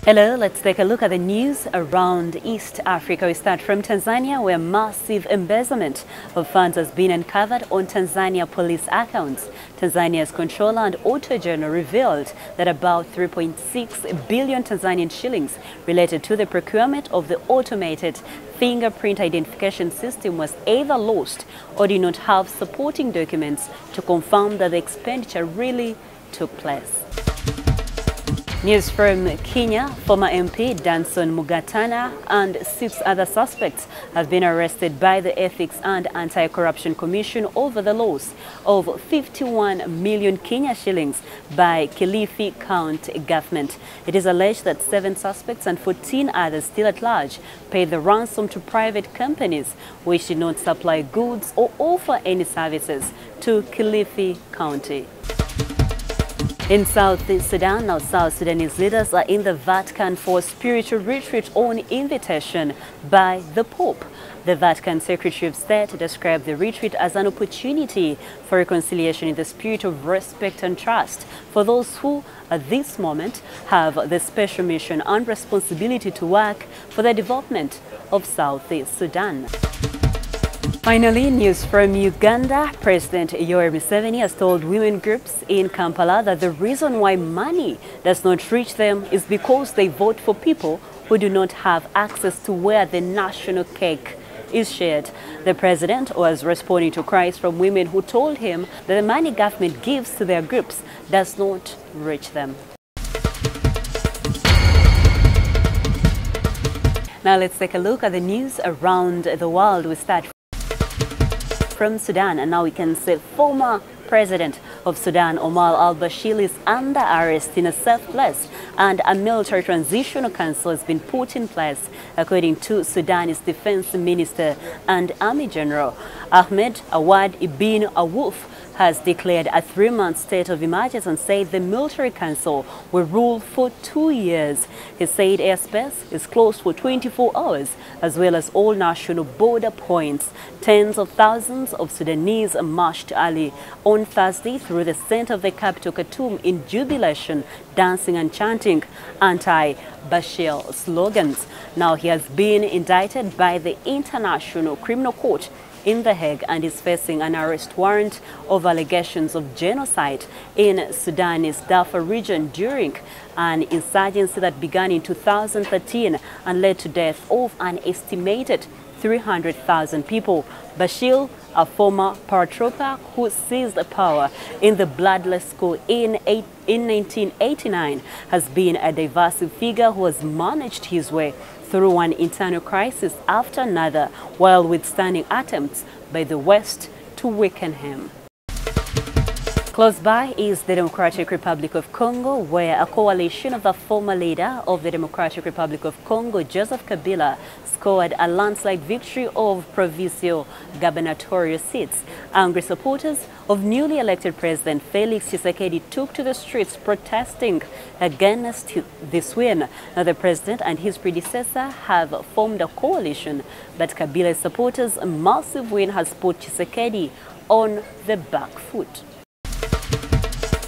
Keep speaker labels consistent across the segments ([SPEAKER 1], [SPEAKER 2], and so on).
[SPEAKER 1] Hello, let's take a look at the news around East Africa. We start from Tanzania, where massive embezzlement of funds has been uncovered on Tanzania Police accounts. Tanzania's Controller and Auditor General revealed that about 3.6 billion Tanzanian shillings related to the procurement of the automated fingerprint identification system was either lost or did not have supporting documents to confirm that the expenditure really took place. News from Kenya, former MP Danson Mugatana and 6 other suspects have been arrested by the Ethics and Anti-Corruption Commission over the loss of 51 million Kenya shillings by Kilifi County government. It is alleged that 7 suspects and 14 others still at large paid the ransom to private companies which did not supply goods or offer any services to Kilifi County. In South Sudan, now South Sudanese leaders are in the Vatican for a spiritual retreat on invitation by the Pope. The Vatican Secretary of State described the retreat as an opportunity for reconciliation in the spirit of respect and trust for those who, at this moment, have the special mission and responsibility to work for the development of South Sudan. Finally, news from Uganda. President Yoweri Museveni has told women groups in Kampala that the reason why money does not reach them is because they vote for people who do not have access to where the national cake is shared. The president was responding to cries from women who told him that the money government gives to their groups does not reach them. Now let's take a look at the news around the world. We start from Sudan, and now we can say former President of Sudan, Omar al-Bashir, is under arrest in a safe place, and a military transitional council has been put in place, according to Sudan's Defense Minister and Army General. Ahmed Awad ibn Awuf has declared a 3-month state of emergency and said the military council will rule for 2 years. He said airspace is closed for 24 hours, as well as all national border points. Tens of thousands of Sudanese marched early on Thursday through the center of the capital, Khartoum, in jubilation, dancing and chanting anti-Bashir slogans. Now he has been indicted by the International Criminal Court in The Hague and is facing an arrest warrant of allegations of genocide in Sudan's Darfur region during an insurgency that began in 2013 and led to death of an estimated 300,000 people. Bashir, a former paratrooper who seized power in the bloodless coup in 1989, has been a divisive figure who has managed his way through one internal crisis after another while withstanding attempts by the West to weaken him. Close by is the Democratic Republic of Congo, where a coalition of the former leader of the Democratic Republic of Congo, Joseph Kabila, scored a landslide victory of provincial gubernatorial seats. Angry supporters of newly elected President Felix Tshisekedi took to the streets protesting against this win. Now, the president and his predecessor have formed a coalition, but Kabila's supporters' massive win has put Tshisekedi on the back foot.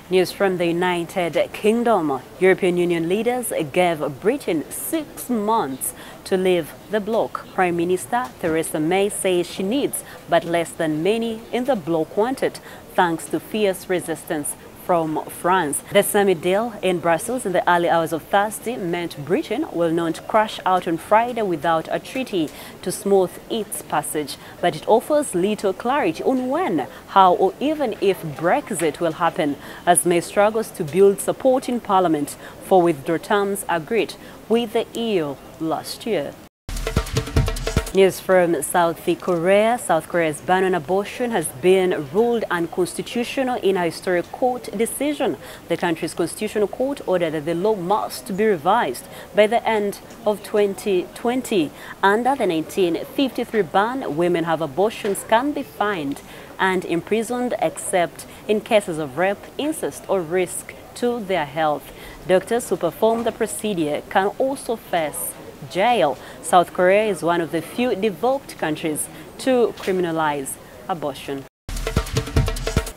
[SPEAKER 1] News from the United Kingdom. European Union leaders gave Britain 6 months to leave the bloc. Prime Minister Theresa May says she needs but less than many in the bloc wanted, thanks to fierce resistance from France. The summit deal in Brussels in the early hours of Thursday meant Britain will not crash out on Friday without a treaty to smooth its passage, but it offers little clarity on when, how, or even if Brexit will happen, as May struggles to build support in Parliament for withdrawal terms agreed with the EU last year. News from South Korea. South Korea's ban on abortion has been ruled unconstitutional in a historic court decision. The country's constitutional court ordered that the law must be revised by the end of 2020. Under the 1953 ban, women who have abortions can be fined and imprisoned except in cases of rape, incest, or risk to their health. Doctors who perform the procedure can also face jail. South Korea is one of the few developed countries to criminalize abortion.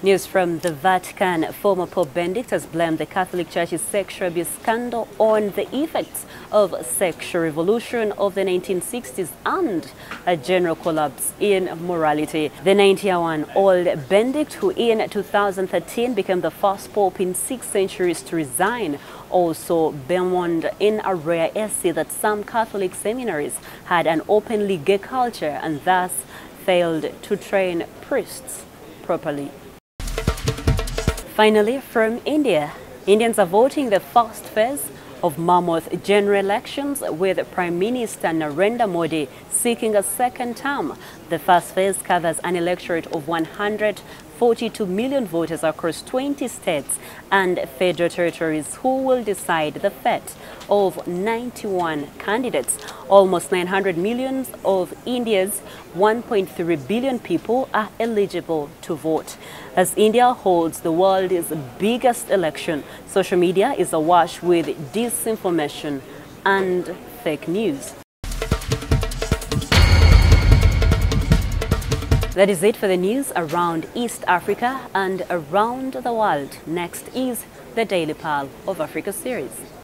[SPEAKER 1] News from the Vatican. Former Pope Benedict has blamed the Catholic Church's sexual abuse scandal on the effects of sexual revolution of the 1960s and a general collapse in morality. The 91-year-old Benedict, who in 2013 became the first pope in 6 centuries to resign, also bemoaned in a rare essay that some Catholic seminaries had an openly gay culture and thus failed to train priests properly. Finally, from India, Indians are voting the first phase of mammoth general elections, with Prime Minister Narendra Modi seeking a second term. The first phase covers an electorate of 142 million voters across 20 states and federal territories who will decide the fate of 91 candidates. Almost 900 million of India's 1.3 billion people are eligible to vote. As India holds the world's biggest election, social media is awash with disinformation and fake news. That is it for the news around East Africa and around the world. Next is the Daily Pulse of Africa series.